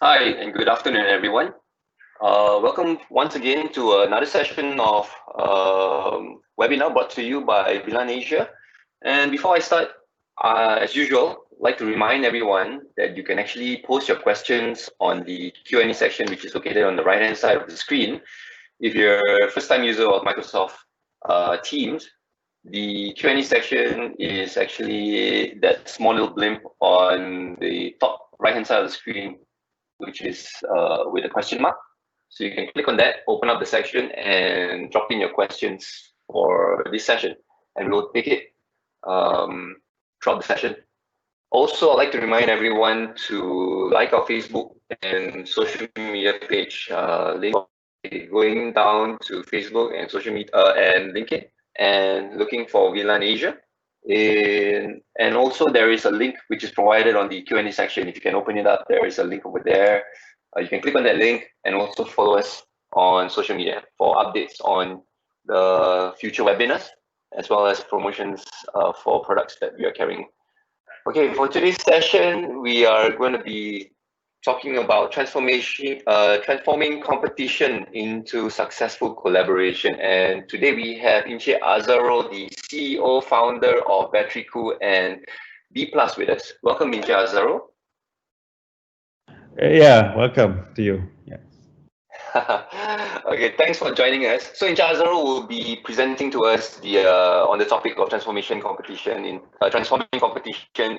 Hi, and good afternoon, everyone. Welcome once again to another session of webinar brought to you by Bilan Asia. And before I start, as usual, I'd like to remind everyone that you can actually post your questions on the Q&A section, which is located on the right-hand side of the screen. If you're a first-time user of Microsoft Teams, the Q&A section is actually that small little blimp on the top right-hand side of the screen, which is with a question mark. So you can click on that, open up the section, and drop in your questions for this session, and we'll take it throughout the session. Also, I'd like to remind everyone to like our Facebook and social media page. Link going down to Facebook and social media and LinkedIn, and looking for VLAN Asia. And also there is a link which is provided on the Q&A section. If you can open it up, there is a link over there. You can click on that link and also follow us on social media for updates on the future webinars, as well as promotions for products that we are carrying. Okay, for today's session, we are going to be talking about transforming competition into successful collaboration. And today we have Inche Azaro, the CEO, founder of Bateriku and B Plus with us. Welcome, Inche Azaro. Yeah, welcome to you. Yeah. Okay, thanks for joining us. So Inche Azaro will be presenting to us on the topic of transforming competition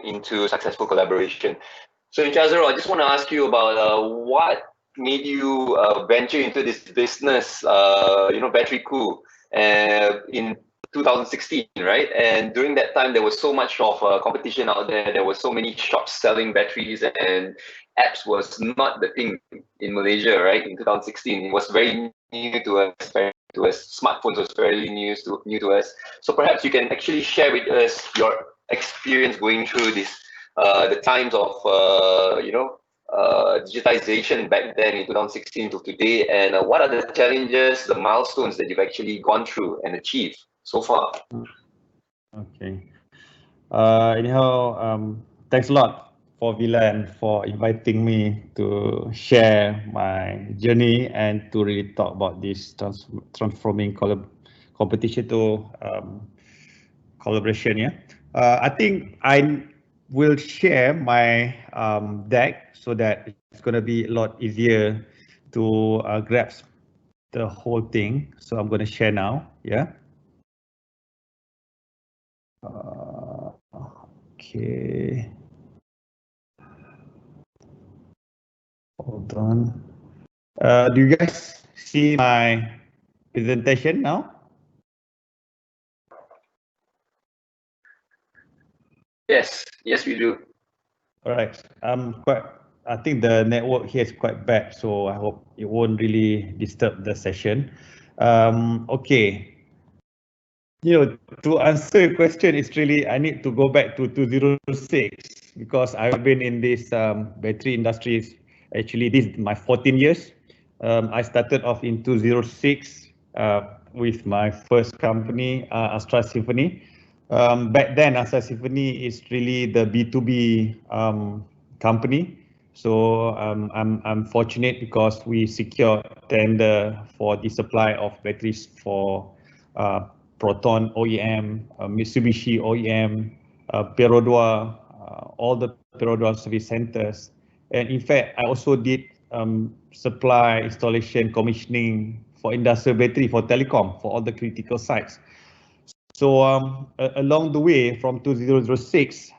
into successful collaboration. So, Chazaro, I just want to ask you about what made you venture into this business, Bateriku, in 2016, right? And during that time, there was so much of competition out there. There were so many shops selling batteries, and apps was not the thing in Malaysia, right? In 2016, it was very new to us. Smartphones was fairly new to us. So perhaps you can actually share with us your experience going through this the times of digitization back then in 2016 to today, and what are the challenges, the milestones that you've actually gone through and achieved so far? Okay. Anyhow, thanks a lot for Vila for inviting me to share my journey and to really talk about this transforming competition to collaboration. Yeah. I think I will share my deck so that it's going to be a lot easier to grasp the whole thing. So I'm going to share now. Yeah. Okay. Hold on. Do you guys see my presentation now? Yes, we do. All right. I think the network here is quite bad, so I hope it won't really disturb the session. Okay. To answer your question, it's really I need to go back to 2006 because I've been in this battery industry. Actually, this is my 14 years. I started off in 2006 with my first company, Astra Symphony. Back then, Astra Symphony is really the B2B company. So I'm fortunate because we secured tender for the supply of batteries for Proton OEM, Mitsubishi OEM, Perodua, all the Perodua service centers. And in fact, I also did supply, installation, commissioning for industrial battery for telecom for all the critical sites. So along the way from 2006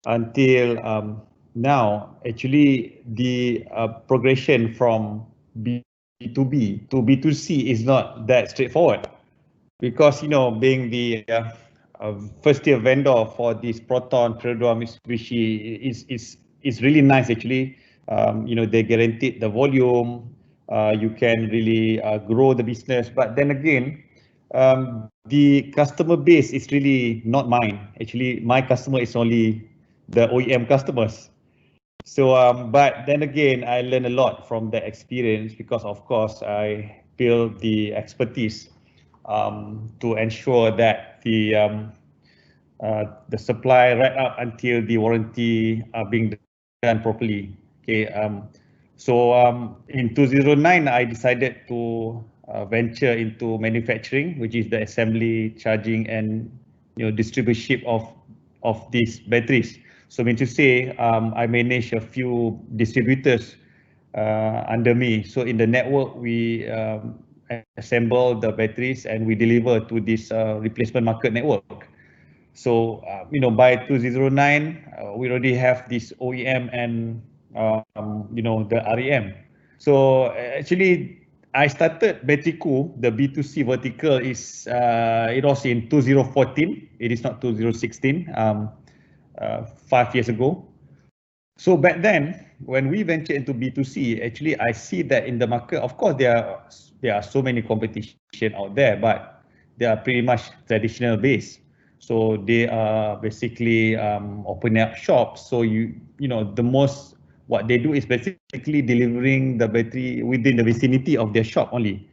until now, actually the progression from B2B to B2C is not that straightforward because being the first tier vendor for this Proton, Perodua, Mitsubishi is really nice actually. They guaranteed the volume. You can really grow the business, but then again, the customer base is really not mine. Actually, my customer is only the OEM customers. So, but then again, I learned a lot from that experience because, of course, I built the expertise to ensure that the supply right up until the warranty are being done properly. Okay, in 2009, I decided to venture into manufacturing, which is the assembly, charging, and distribution of these batteries. So, mean to say, I manage a few distributors under me. So, in the network, we assemble the batteries and we deliver to this replacement market network. So, by 2009, we already have this OEM and, the REM. So, actually, I started Bateriku, the B2C vertical it was in 2014. It is not 2016, 5 years ago. So back then, when we venture into B2C, actually, I see that in the market, of course, there are so many competition out there, but they are pretty much traditional based. So they are basically opening up shops. So the most what they do is basically delivering the battery within the vicinity of their shop only.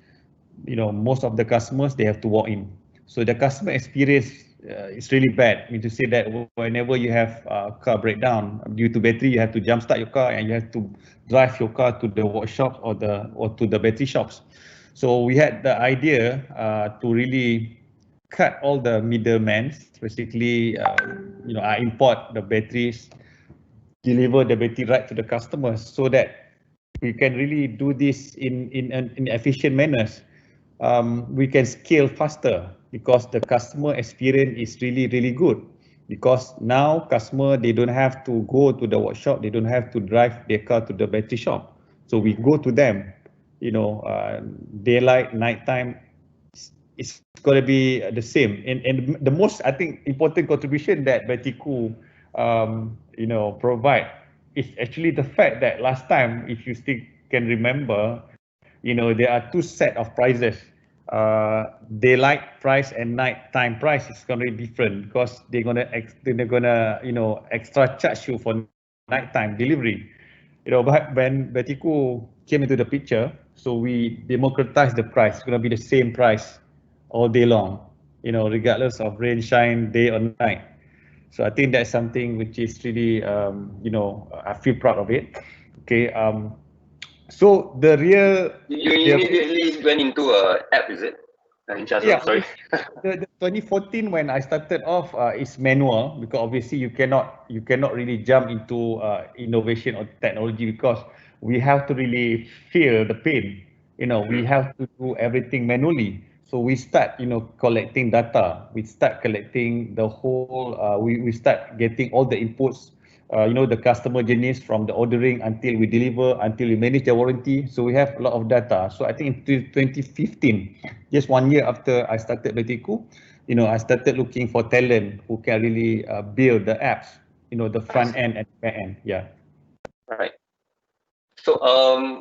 Most of the customers, they have to walk in. So the customer experience is really bad. I mean to say that whenever you have car breakdown due to battery, you have to jump start your car and you have to drive your car to the workshop or to the battery shops. So we had the idea to really cut all the middlemen. Basically, I import the batteries, deliver the battery right to the customers, so that we can really do this in efficient manners. We can scale faster because the customer experience is really good. Because now customer, they don't have to go to the workshop, they don't have to drive their car to the battery shop. So we go to them, daylight, nighttime, it's going to be the same. And the most, I think, important contribution that Bateriku, provide is actually the fact that last time, if you still can remember, there are two set of prices. Daylight price and nighttime price is going to be different because they're gonna extra charge you for nighttime delivery. But when Bateriku came into the picture, so we democratized the price. It's going to be the same price all day long, regardless of rain, shine, day or night. So I think that's something which is really, I feel proud of it. Okay. So the real, You immediately went into a app, is it? In charge yeah, of, sorry. the 2014 when I started off is manual, because obviously you cannot really jump into innovation or technology, because we have to really feel the pain. We have to do everything manually. So we start collecting data. We start collecting the whole. We start getting all the inputs. The customer journeys from the ordering until we deliver, until we manage the warranty. So we have a lot of data. So I think in 2015, just 1 year after I started Bateriku, I started looking for talent who can really build the apps, the front end and back end. Yeah. Right. So,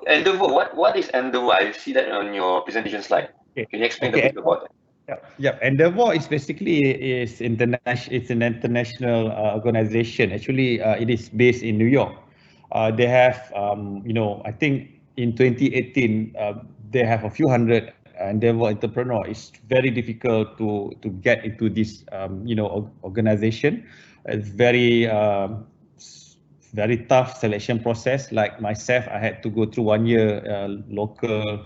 Endeavor, what is Endeavor? I see that on your presentation slide. Okay. Can you explain a Okay. bit about that? Yeah. Endeavor is basically is international. It's an international organization. Actually, it is based in New York. They have, I think in 2018, they have a few hundred Endeavor entrepreneur. It's very difficult to get into this, organization. It's very tough selection process. Like myself, I had to go through 1 year local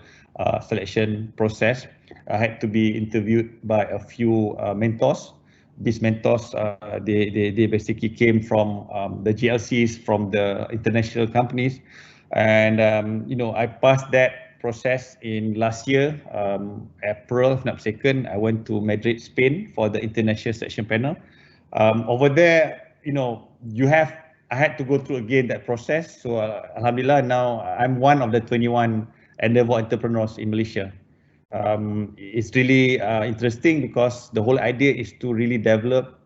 selection process. I had to be interviewed by a few mentors. These mentors, they basically came from the GLCs, from the international companies, and I passed that process in last year, April, if not mistaken. I went to Madrid, Spain, for the international selection panel. Over there, I had to go through again that process. So Alhamdulillah, now I'm one of the 21 Endeavor entrepreneurs in Malaysia. It's really interesting because the whole idea is to really develop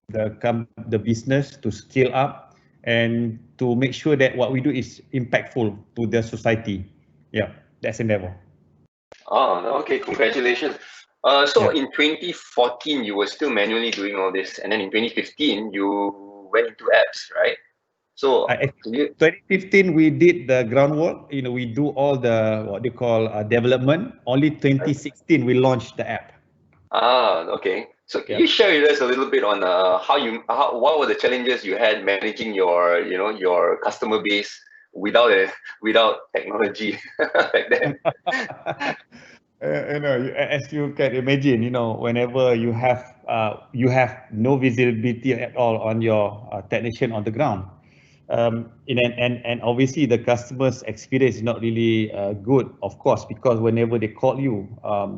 the business, to scale up, and to make sure that what we do is impactful to the society. Yeah, that's Endeavor. Oh, okay. Congratulations. So Yeah. in 2014, you were still manually doing all this, and then in 2015, you went into apps, right? So, I, can you? 2015, we did the groundwork. We do all the what they call development. Only 2016, we launched the app. Okay. So can Yeah. you share with us a little bit on what were the challenges you had managing your, your customer base without without technology back then. As you can imagine, whenever you have no visibility at all on your technician on the ground, and obviously the customer's experience is not really good, of course, because whenever they call you,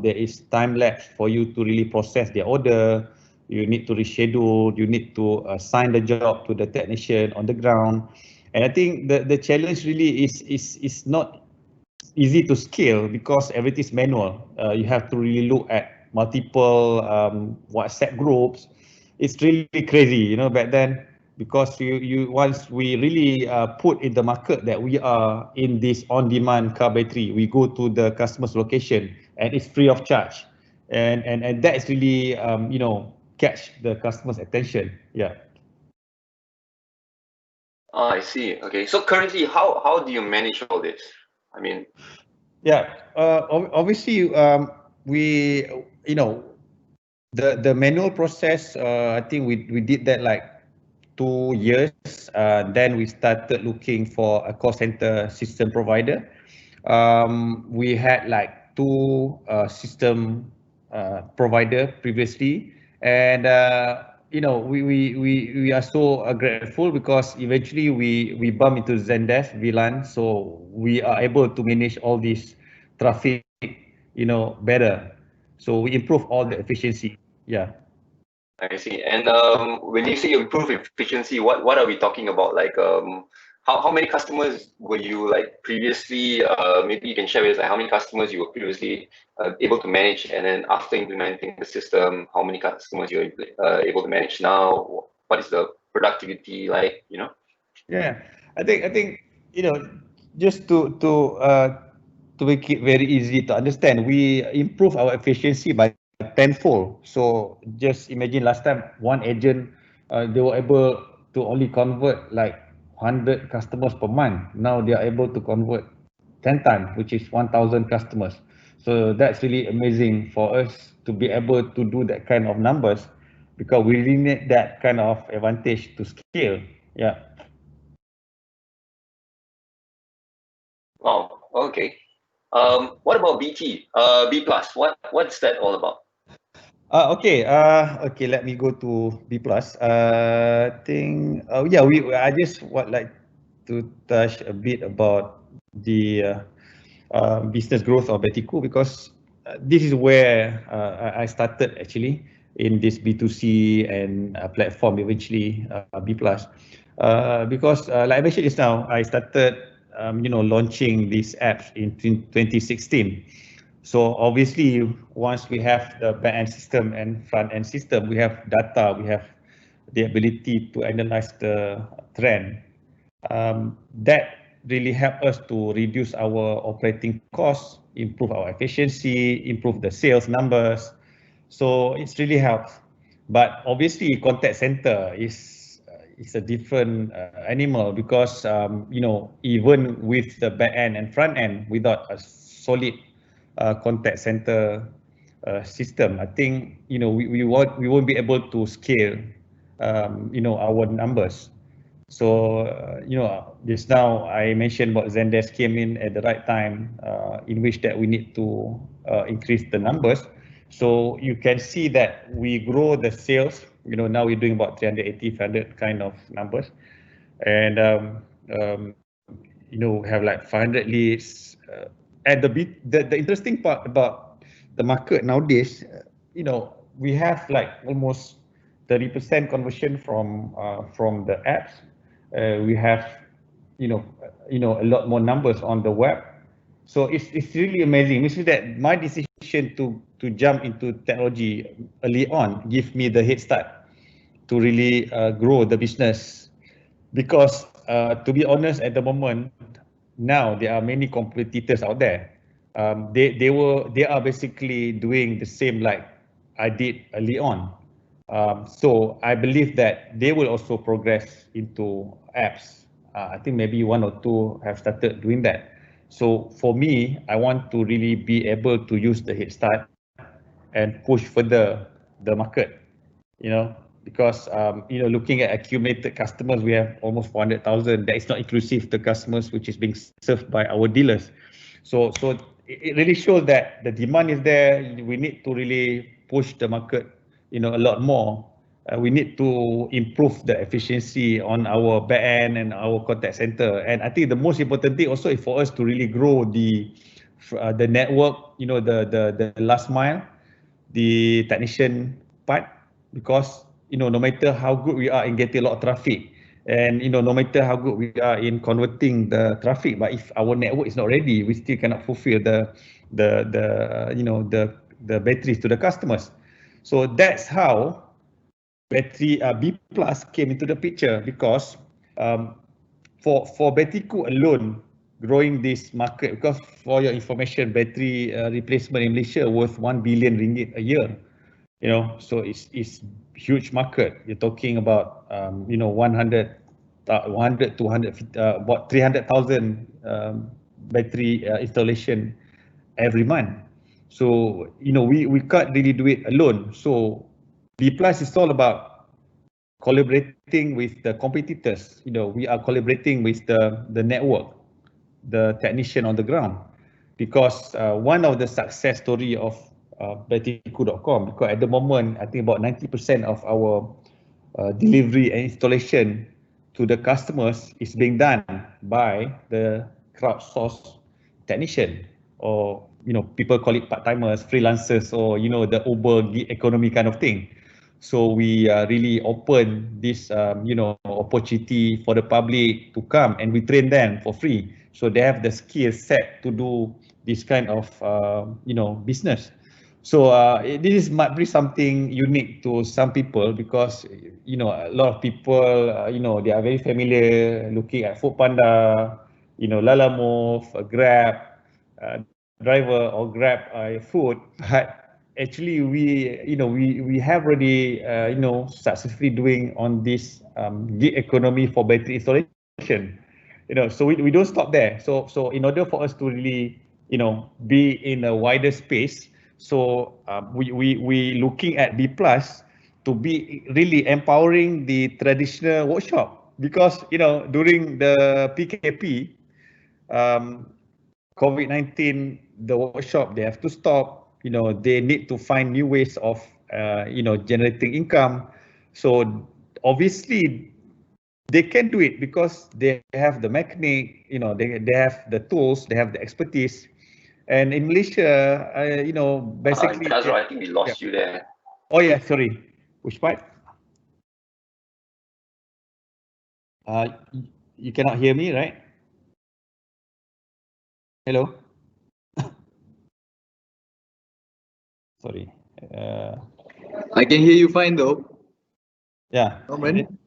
there is time lapse for you to really process their order. You need to reschedule. You need to assign the job to the technician on the ground, and I think the challenge really is not easy to scale because everything is manual. You have to really look at multiple WhatsApp groups. It's really crazy, back then, because you once we really put in the market that we are in this on-demand car battery, we go to the customer's location and it's free of charge, and that is really catch the customer's attention. Yeah. Ah, I see. Okay, so currently, how do you manage all this? I mean, Yeah. Obviously, we the manual process, I think we did that like 2 years. Then we started looking for a call center system provider. We had like two system provider previously, and we are so grateful because eventually we bump into Zendesk VLAN, so we are able to manage all this traffic, better. So we improve all the efficiency. Yeah. I see. And when you say improve efficiency, what are we talking about? Like, how many customers were you like previously? Maybe you can share with us like how many customers you were previously able to manage, and then after implementing the system, how many customers you're able to manage now? What is the productivity like? Yeah, I think just to make it very easy to understand, we improve our efficiency by tenfold. So just imagine last time one agent, they were able to only convert like 100 customers per month. Now they are able to convert 10 times, which is 1,000 customers. So that's really amazing for us to be able to do that kind of numbers because we really need that kind of advantage to scale. Yeah. Oh, okay. What about BT? B plus. What's that all about? Okay. Let me go to B plus. Think. Yeah. I just would like to touch a bit about the business growth of Bateriku because this is where I started actually in this B2C and platform eventually B plus. Because like I mentioned just now, I started launching these apps in 2016. So obviously, once we have the back-end system and front-end system, we have data, we have the ability to analyze the trend. That really help us to reduce our operating costs, improve our efficiency, improve the sales numbers. So it's really helps. But obviously, contact center is a different animal because even with the back end and front end, without a solid contact center system, I think we won't be able to scale our numbers. So, just now I mentioned about Zendesk came in at the right time, in which that we need to increase the numbers. So you can see that we grow the sales. Now we're doing about 380, 500 kind of numbers, and have like 500 leads. And the interesting part about the market nowadays, we have like almost 30% conversion from the apps. We have a lot more numbers on the web. So it's really amazing. It means that my decision to jump into technology early on give me the head start to really grow the business. Because to be honest, at the moment, now there are many competitors out there. They are basically doing the same like I did early on. So I believe that they will also progress into apps. I think maybe one or two have started doing that. So for me, I want to really be able to use the head start and push further the market, you know, because looking at accumulated customers, we have almost 400,000. That is not inclusive the customers which is being served by our dealers. So it really shows that the demand is there. We need to really push the market, a lot more. We need to improve the efficiency on our back end and our contact center. And I think the most important thing also is for us to really grow the network, the last mile, the technician part, because no matter how good we are in getting a lot of traffic, and no matter how good we are in converting the traffic, but if our network is not ready, we still cannot fulfill the batteries to the customers. So that's how battery B plus came into the picture, because for Bateriku alone, growing this market, because for your information, battery replacement in Malaysia worth 1 billion ringgit a year. So it's huge market. You're talking about 100 to 150, about 300,000 battery installation every month. So we can't really do it alone. So B plus is all about collaborating with the competitors. We are collaborating with the network, the technician on the ground, because one of the success story of Bateriku.com, because at the moment I think about 90% of our delivery and installation to the customers is being done by the crowdsourced technician, or people call it part-timers, freelancers, or the Uber gig economy kind of thing. So we really open this opportunity for the public to come, and we train them for free, so they have the skill set to do this kind of business. So this might be something unique to some people, because a lot of people they are very familiar looking at Foodpanda, Lalamove, Grab driver, or Grab food. But actually we have already successfully doing on this gig economy for battery installation. So we don't stop there. So in order for us to really be in a wider space, so we looking at B plus to be really empowering the traditional workshop, because during the PKP, COVID-19, the workshop, they have to stop. They need to find new ways of generating income. So obviously they can do it because they have the mechanic, they have the tools, they have the expertise. And in Malaysia, basically. Nazro, I think we lost you there. Oh yeah, sorry. Which part? You cannot hear me, right? Hello. Sorry. I can hear you fine though. Yeah. Norman?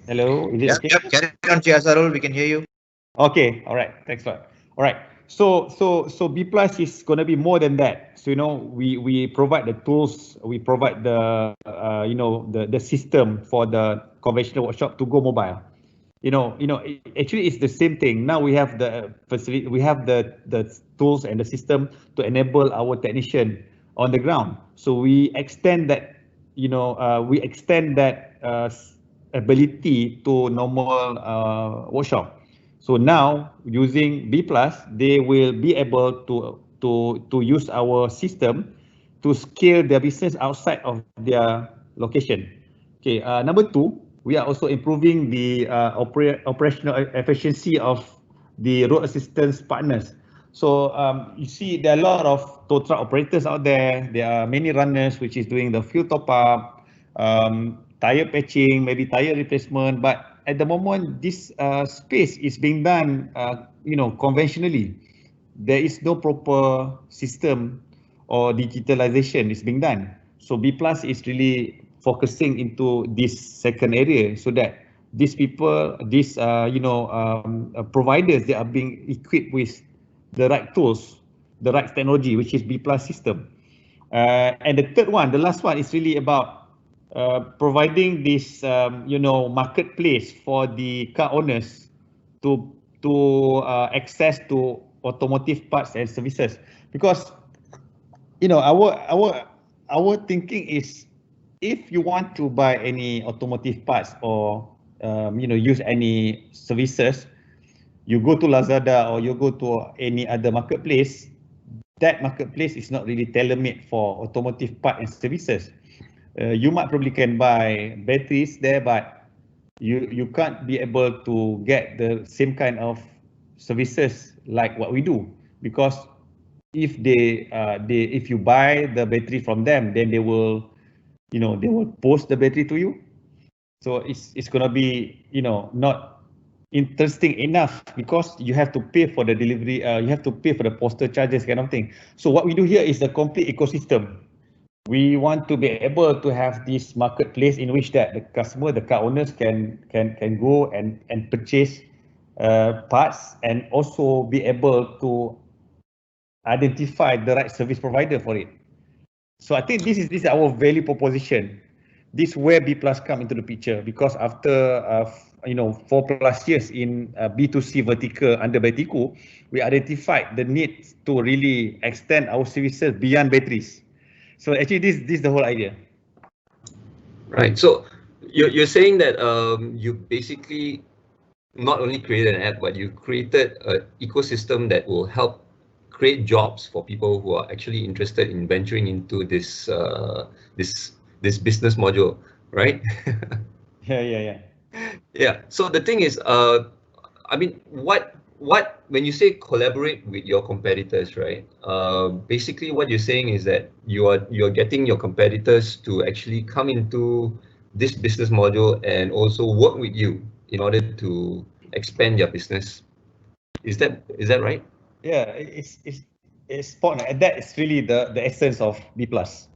Hello. Is it okay? Yep. Carry on, Chiasarul. We can hear you. Okay. All right. Thanks a lot. All right. So B plus is going to be more than that. So we provide the tools, we provide the the system for the conventional workshop to go mobile. Actually it's the same thing. Now we have the facility, we have the tools and the system to enable our technician on the ground. So we extend that, ability to normal workshop. So now using B plus, they will be able to use our system to scale their business outside of their location. Okay, number two, we are also improving the operational efficiency of the road assistance partners. So you see there are a lot of tow truck operators out there. There are many runners which is doing the fuel top up, tire patching, maybe tire replacement. But at the moment, this space is being done, conventionally. There is no proper system or digitalization is being done. So B plus is really focusing into this second area, so that these people, these providers, they are being equipped with the right tools, the right technology, which is B plus system. And the third one, the last one, is really about providing this marketplace for the car owners to access to automotive parts and services. Because our thinking is if you want to buy any automotive parts or use any services, you go to Lazada or you go to any other marketplace, that marketplace is not really tailor-made for automotive part and services. You might probably can buy batteries there, but you can't be able to get the same kind of services like what we do, because if you buy the battery from them, then they will post the battery to you. So it's gonna be not interesting enough, because you have to pay for the delivery, you have to pay for the postal charges kind of thing. So what we do here is the complete ecosystem. We want to be able to have this marketplace in which that the customer, the car owners can go and purchase parts, and also be able to identify the right service provider for it. So I think this is our value proposition. This where B Plus come into the picture, because after 4+ years in B2C vertical under Bateriku, we identified the need to really extend our services beyond batteries. So actually this is the whole idea. Right. So you're saying that you basically not only created an app, but you created an ecosystem that will help create jobs for people who are actually interested in venturing into this this business module, right? Yeah. Yeah. So the thing is, I mean, what when you say collaborate with your competitors, right? Basically, what you're saying is that you're getting your competitors to actually come into this business module and also work with you in order to expand your business. Is that right? Yeah, it's spot on. And that is really the essence of B Plus.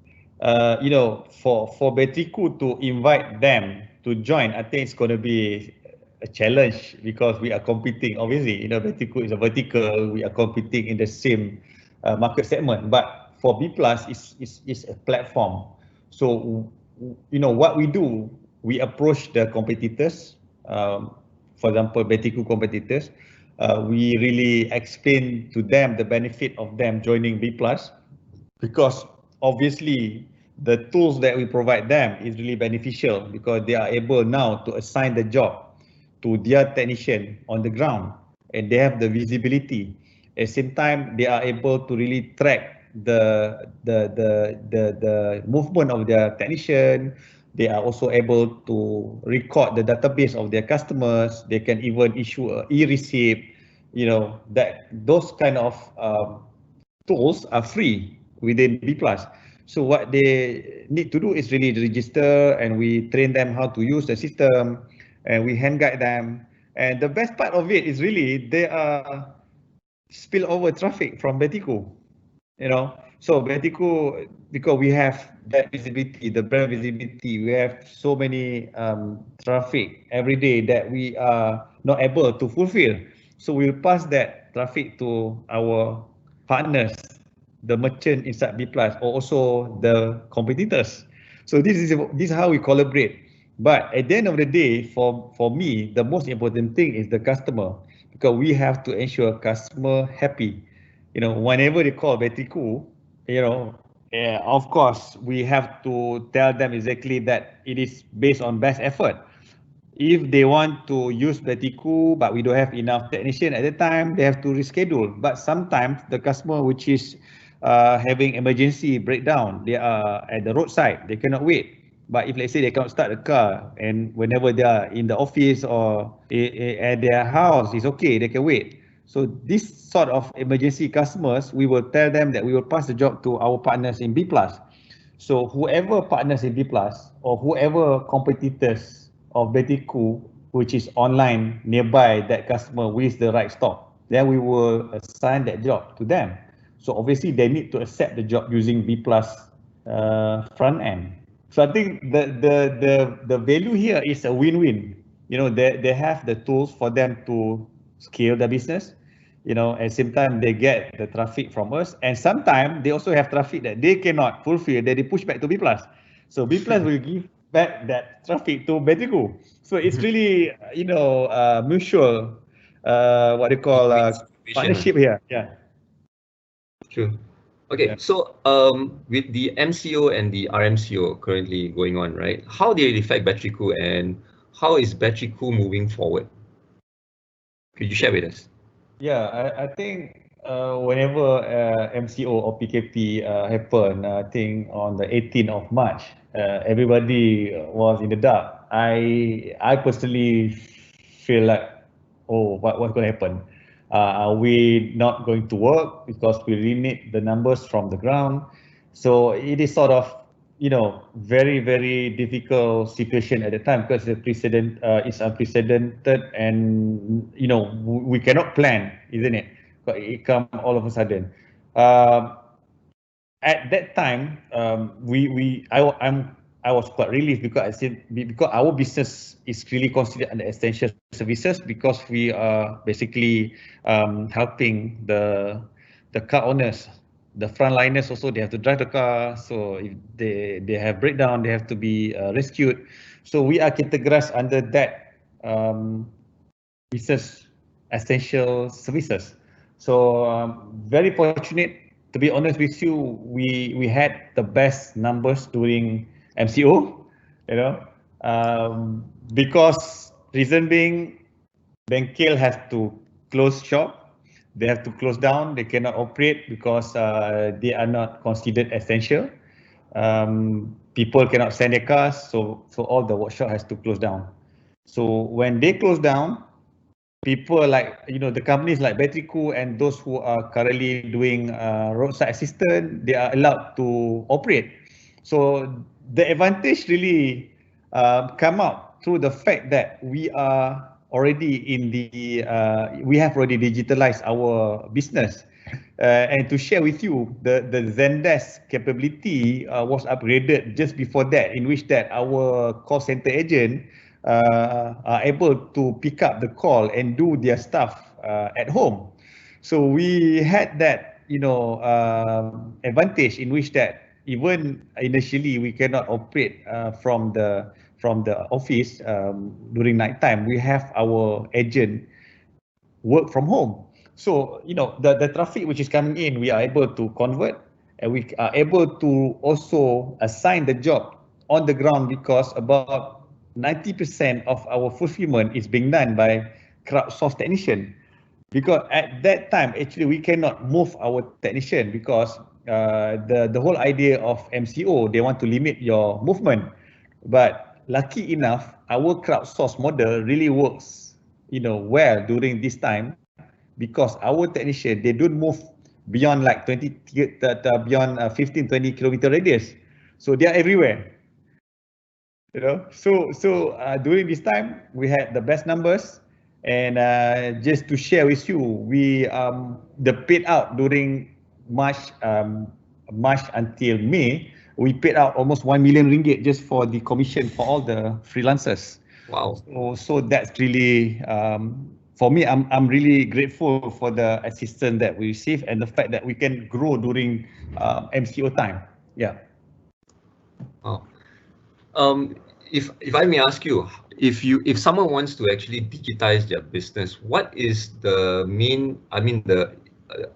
For Bateriku to invite them to join, I think it's going to be a challenge, because we are competing. Obviously, Bateriku is a vertical. We are competing in the same market segment. But for B Plus, is a platform. So what we do, we approach the competitors. For example, Bateriku competitors. We really explain to them the benefit of them joining B Plus, because obviously the tools that we provide them is really beneficial, because they are able now to assign the job to their technician on the ground, and they have the visibility. At the same time, they are able to really track the movement of their technician. They are also able to record the database of their customers. They can even issue a e-receipt. That those kind of tools are free within B Plus. So what they need to do is really register, and we train them how to use the system, and we hand guide them. And the best part of it is really they are spillover traffic from Bateriku. So Bateriku, because we have that visibility, the brand visibility, we have so many traffic every day that we are not able to fulfill. So we'll pass that traffic to our partners, the merchant inside B Plus, or also the competitors. So this is how we collaborate. But at the end of the day, for me, the most important thing is the customer, because we have to ensure customer happy. Whenever they call Bateriku, of course, we have to tell them exactly that it is based on best effort. If they want to use Bateriku, but we don't have enough technician at the time, they have to reschedule. But sometimes the customer which is having emergency breakdown, they are at the roadside, they cannot wait. But if let's say they cannot start the car, and whenever they are in the office or at their house, it's okay, they can wait. So this sort of emergency customers, we will tell them that we will pass the job to our partners in B Plus. So whoever partners in B Plus, or whoever competitors of Bateriku, which is online nearby that customer with the right stock, then we will assign that job to them. So obviously they need to accept the job using B Plus front end. So I think the value here is a win-win. They have the tools for them to scale the business. At the same time they get the traffic from us, and sometimes they also have traffic that they cannot fulfill, that they push back to B Plus. So B Plus will give back that traffic to Bateriku. So it's really mutual what they call partnership here. Yeah. True. Okay, so with the MCO and the RMCO currently going on, right? How did it affect Bateriku and how is Bateriku moving forward? Could you share with us? Yeah, I think whenever MCO or PKP happened, I think on the 18th of March, everybody was in the dark. I personally feel like, oh, what's going to happen? Are we not going to work because we really need the numbers from the ground? So it is sort of, very, very difficult situation at the time because the precedent is unprecedented and, we cannot plan, isn't it? But it come all of a sudden. Um, at that time, I was quite relieved because I said because our business is really considered under essential services because we are basically helping the car owners, the frontliners also. They have to drive the car, so if they have breakdown, they have to be rescued. So we are categorized under that business essential services. So very fortunate, to be honest with you, we had the best numbers during MCO, because reason being, Bengkel has to close shop, they have to close down, they cannot operate because they are not considered essential. People cannot send their cars, so all the workshop has to close down. So when they close down, people like the companies like Bateriku and those who are currently doing roadside assistance, they are allowed to operate. So the advantage really come out through the fact that we are already in the we have already digitalized our business. And to share with you, the Zendesk capability was upgraded just before that, in which that our call center agent are able to pick up the call and do their stuff at home. So we had that, advantage in which that even initially we cannot operate from the office during night time. We have our agent work from home. So, the traffic which is coming in, we are able to convert and we are able to also assign the job on the ground because about 90% of our fulfillment is being done by crowdsourced technician. Because at that time, actually, we cannot move our technician because the whole idea of MCO, they want to limit your movement. But lucky enough, our crowdsource model really works, well during this time because our technician, they don't move beyond like 15-20 kilometer radius. So they are everywhere. So during this time we had the best numbers, and just to share with you, we the paid out during March until May, we paid out almost 1 million ringgit just for the commission for all the freelancers. Wow. So that's really for me, I'm really grateful for the assistance that we receive and the fact that we can grow during MCO time. Yeah. Wow. If I may ask you, if someone wants to actually digitize their business, what is the main? I mean,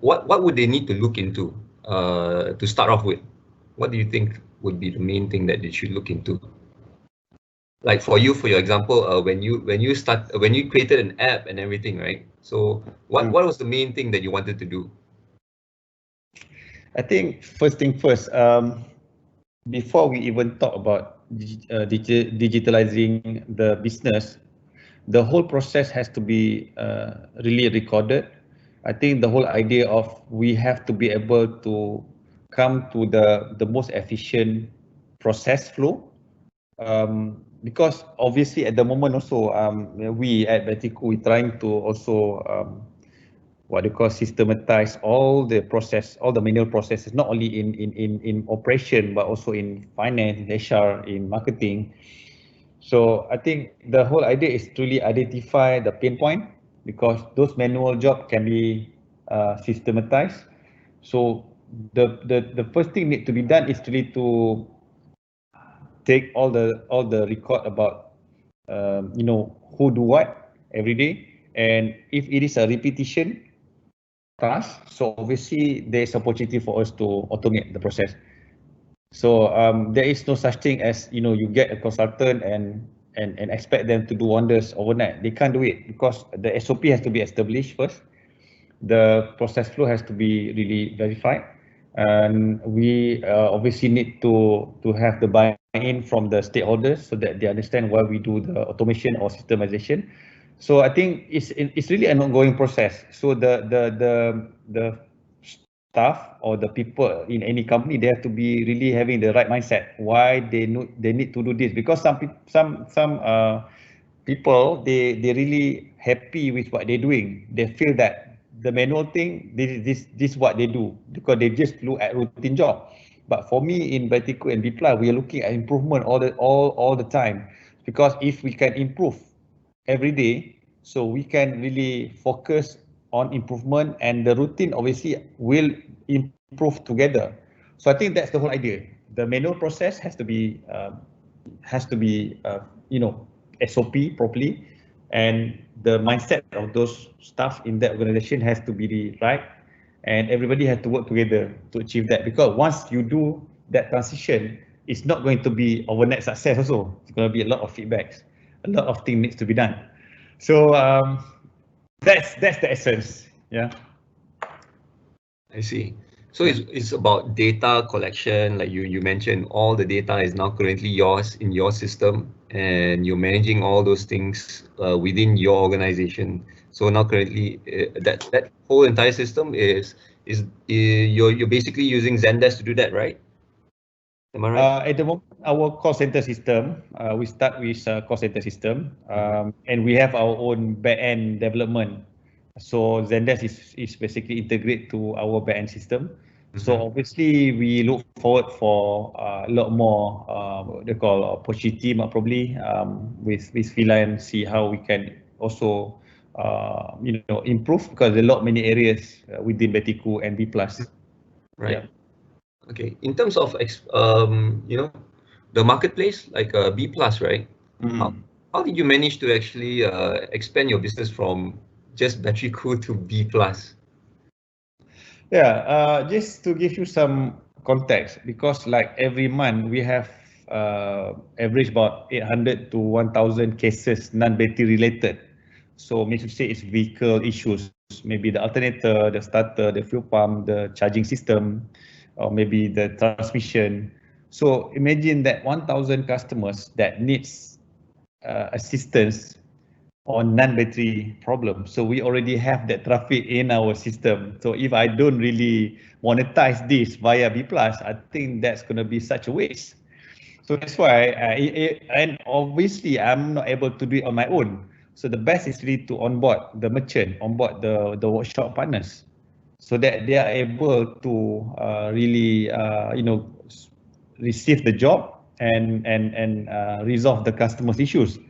what would they need to look into to start off with? What do you think would be the main thing that they should look into? Like for you, for your example, when you created an app and everything, right? So what was the main thing that you wanted to do? I think first thing first, before we even talk about digitalizing the business, the whole process has to be really recorded. I think the whole idea of we have to be able to come to the most efficient process flow, because obviously at the moment also we at Bateriku we trying to also what they call systematize all the process, all the manual processes, not only in operation but also in finance, in HR, in marketing. So I think the whole idea is to really identify the pain point because those manual job can be systematized. So the first thing need to be done is really to take all the record about who do what every day, and if it is a repetition, tasks. So obviously there is opportunity for us to automate the process. So there is no such thing as, you know, you get a consultant and expect them to do wonders overnight. They can't do it because the SOP has to be established first. The process flow has to be really verified, and we obviously need to have the buy-in from the stakeholders so that they understand why we do the automation or systemization. So I think it's really an ongoing process. So the staff or the people in any company, they have to be really having the right mindset why they need to do this, because some people, they really happy with what they're doing. They feel that the manual thing, this what they do because they just look at routine job. But for me in Bateriku and Bipla, we are looking at improvement all the time, because if we can improve every day, so we can really focus on improvement, and the routine obviously will improve together. So I think that's the whole idea. The manual process has to be you know, SOP properly, and the mindset of those staff in that organization has to be right, and everybody has to work together to achieve that. Because once you do that transition, it's not going to be overnight success also. It's going to be a lot of feedbacks, a lot of things needs to be done. So that's the essence. Yeah. I see. So it's about data collection, like you mentioned, all the data is now currently yours in your system, and you're managing all those things within your organization. So now currently that whole entire system is you're basically using Zendesk to do that, right? Am I right? At the moment, our call center system, we start with call center system, and we have our own back-end development. So Zendesk is basically integrate to our back-end system. So obviously we look forward for a lot more what they call opportunity probably with Fila, and see how we can also you know, improve, because there are a lot many areas within Bateriku and B Plus. Right. Yeah. Okay. In terms of you know, the marketplace, like B plus, right? How did you manage to actually expand your business from just Bateriku to B plus? Yeah, just to give you some context, because like every month we have average about 800 to 1,000 cases non-battery related. So means to say it's vehicle issues, maybe the alternator, the starter, the fuel pump, the charging system, or maybe the transmission. So imagine that 1,000 customers that needs assistance on non-battery problem. So we already have that traffic in our system. So if I don't really monetize this via B plus, I think that's going to be such a waste. So that's why, and obviously I'm not able to do it on my own. So the best is really to onboard the merchant, onboard the workshop partners, so that they are able to really you know, receive the job and resolve the customers' issues.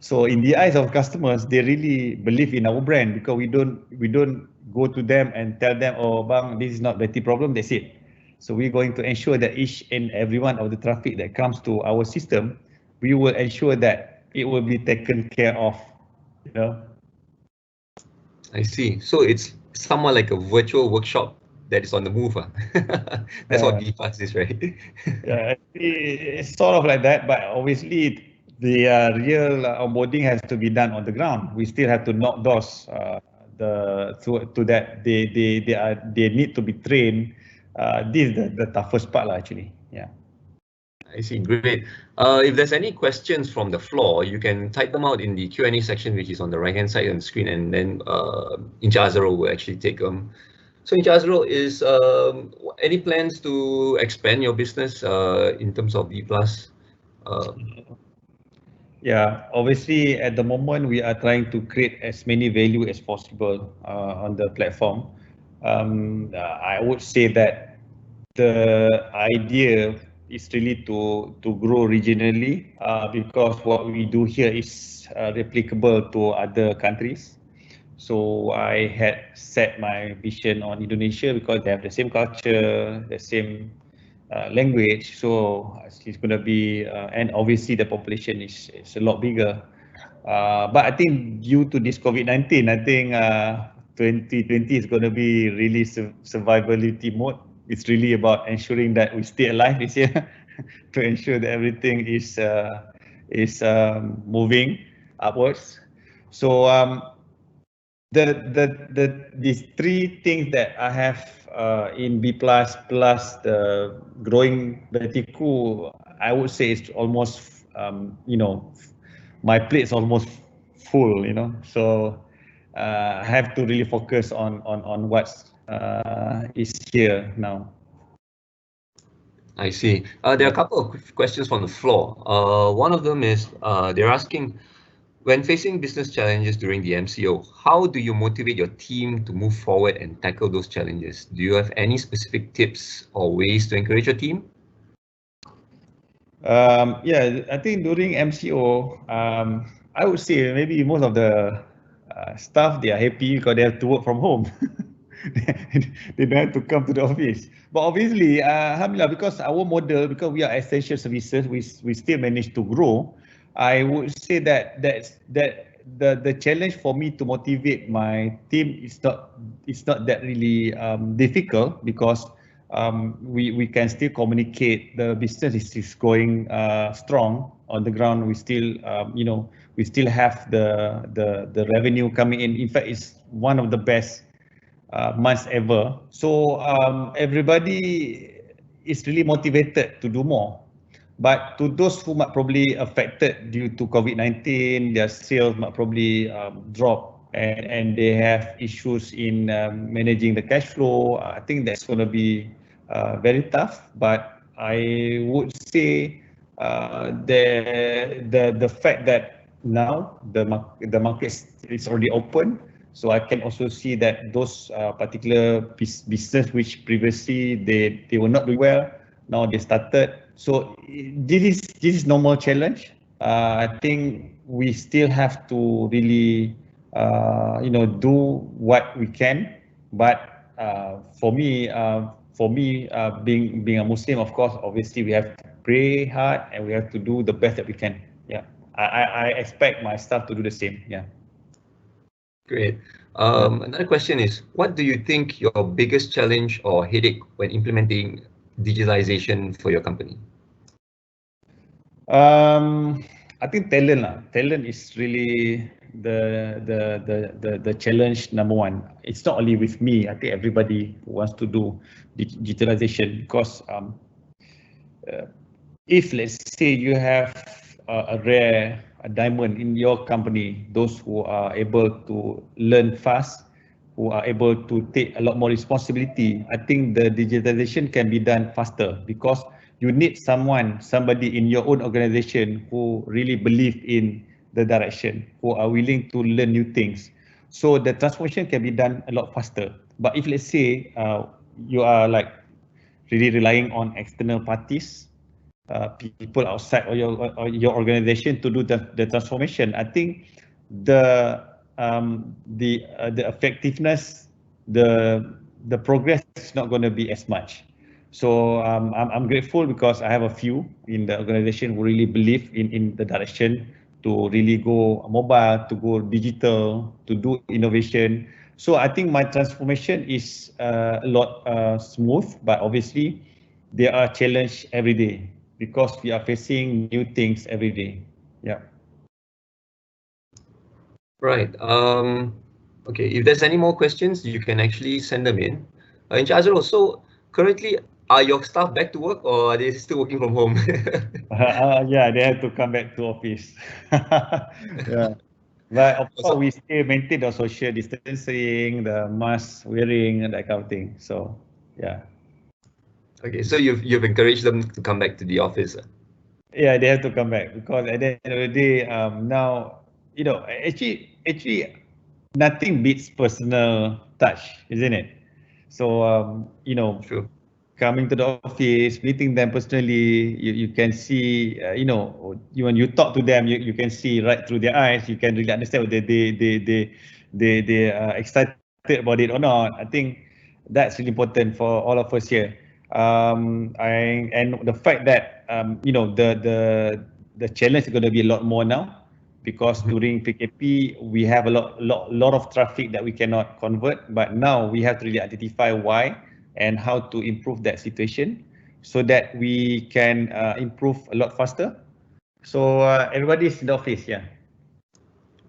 So in the eyes of customers, they really believe in our brand, because we don't go to them and tell them, oh bang, this is not battery problem, that's it. So we're going to ensure that each and every one of the traffic that comes to our system, we will ensure that it will be taken care of, you know. I see. So it's somewhat like a virtual workshop that is on the move. That's what B plus is, right? Yeah, it's sort of like that, but obviously the real onboarding has to be done on the ground. We still have to knock doors. To that they need to be trained. This is the toughest part actually. Yeah. I see, great. If there's any questions from the floor, you can type them out in the Q&A section, which is on the right-hand side of the screen, and then Incha Azrul will actually take them. So Incha Azrul, is any plans to expand your business in terms of B+? Yeah, obviously at the moment we are trying to create as many value as possible on the platform. I would say that the idea is really to grow regionally, because what we do here is replicable to other countries. So I had set my vision on Indonesia because they have the same culture, the same language. So it's going to be, and obviously the population is a lot bigger. But I think due to this COVID-19, I think 2020 is going to be really survivability mode. It's really about ensuring that we stay alive this year to ensure that everything is moving upwards. So these three things that I have in B plus the growing Bateriku, I would say it's almost my plate's almost full, so I have to really focus on what's is here now. I see. There are a couple of questions from the floor. One of them is they're asking, when facing business challenges during the MCO, how do you motivate your team to move forward and tackle those challenges? Do you have any specific tips or ways to encourage your team? Yeah, I think during MCO, I would say maybe most of the staff, they are happy because they have to work from home. They don't have to come to the office. But obviously, alhamdulillah, because our model, because we are essential services, we still manage to grow. I would say that the challenge for me to motivate my team is not that really difficult, because we can still communicate. The business is going strong on the ground. We still we still have the revenue coming in. In fact, it's one of the best months ever. So everybody is really motivated to do more. But to those who might probably affected due to COVID-19, their sales might probably drop, and they have issues in managing the cash flow. I think that's going to be very tough. But I would say the fact that now the market is already open, so I can also see that those particular business which previously they were not doing well, now they started. So this is normal challenge. I think we still have to really do what we can. But for me, being a Muslim, of course, obviously we have to pray hard and we have to do the best that we can. Yeah, I expect my staff to do the same. Yeah. Great. Another question is, what do you think your biggest challenge or headache when implementing digitalization for your company? I think talent lah. Talent is really the challenge number one. It's not only with me. I think everybody wants to do digitalization, because if let's say you have a rare diamond in your company, those who are able to learn fast, who are able to take a lot more responsibility, I think the digitalization can be done faster, because you need somebody in your own organization who really believe in the direction, who are willing to learn new things. So the transformation can be done a lot faster. But if let's say you are like really relying on external parties, people outside or your organization to do the transformation, I think the effectiveness, the progress is not going to be as much. So I'm grateful because I have a few in the organization who really believe in the direction to really go mobile, to go digital, to do innovation. So I think my transformation is a lot smooth, but obviously there are challenges every day, because we are facing new things every day. Yeah. Right. Okay. If there's any more questions, you can actually send them in. In Azrul, so currently, are your staff back to work, or are they still working from home? Yeah, they have to come back to office. Yeah. But of course, we still maintain the social distancing, the mask wearing, and that kind of thing. So, yeah. Okay, so you've encouraged them to come back to the office. Yeah, they have to come back, because at the end of the day, now, actually, nothing beats personal touch, isn't it? So, True. coming to the office, meeting them personally, you can see, when you talk to them, you can see right through their eyes. You can really understand whether they are excited about it or not. I think that's really important for all of us here. And the fact that the challenge is going to be a lot more now. because during PKP we have a lot of traffic that we cannot convert, but now we have to really identify why and how to improve that situation so that we can improve a lot faster. So everybody's in the office, yeah.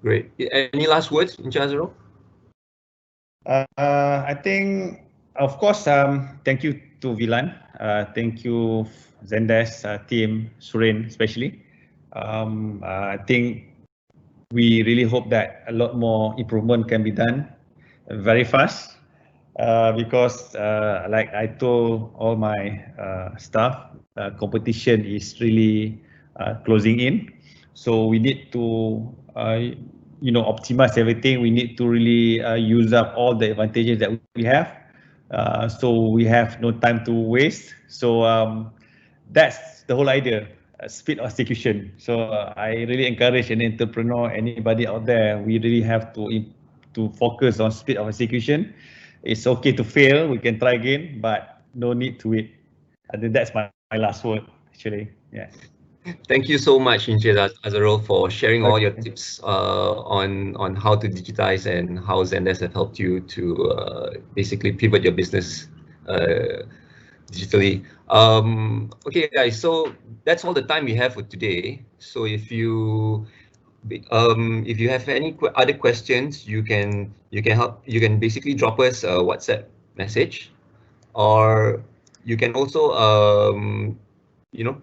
Great. Any last words, Encik Azrul? I think, of course, thank you to Vilan. Thank you, Zendesk team, Surin especially. I think we really hope that a lot more improvement can be done very fast because, like I told all my staff, competition is really closing in. So we need to optimize everything. We need to really use up all the advantages that we have. So we have no time to waste. So that's the whole idea, speed of execution. So I really encourage an entrepreneur, anybody out there, we really have to focus on speed of execution. It's okay to fail, we can try again, but no need to wait. I think that's my last word, actually. Yeah. Thank you so much, Encik Azrul, for sharing all your Okay. tips on how to digitize and how Zendesk have helped you to basically pivot your business digitally. Okay, guys, so that's all the time we have for today. So if you have any other questions, you can basically drop us a WhatsApp message, or you can also you know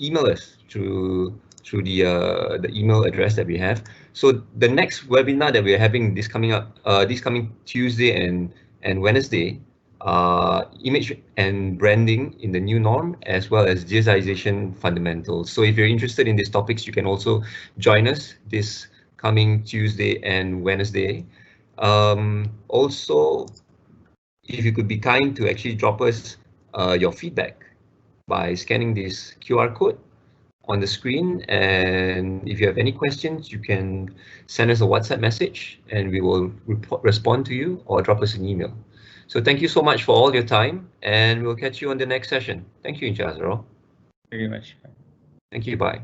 email us through the email address that we have. So the next webinar that we're having this coming Tuesday and Wednesday, image and branding in the new norm, as well as digitization fundamentals. So if you're interested in these topics, you can also join us this coming Tuesday and Wednesday. Also, if you could be kind to actually drop us your feedback by scanning this QR code on the screen, and if you have any questions, you can send us a WhatsApp message and we will respond to you, or drop us an email. So thank you so much for all your time, and we'll catch you on the next session. Thank you, Encik Azrul. Thank you very much. Thank you, bye.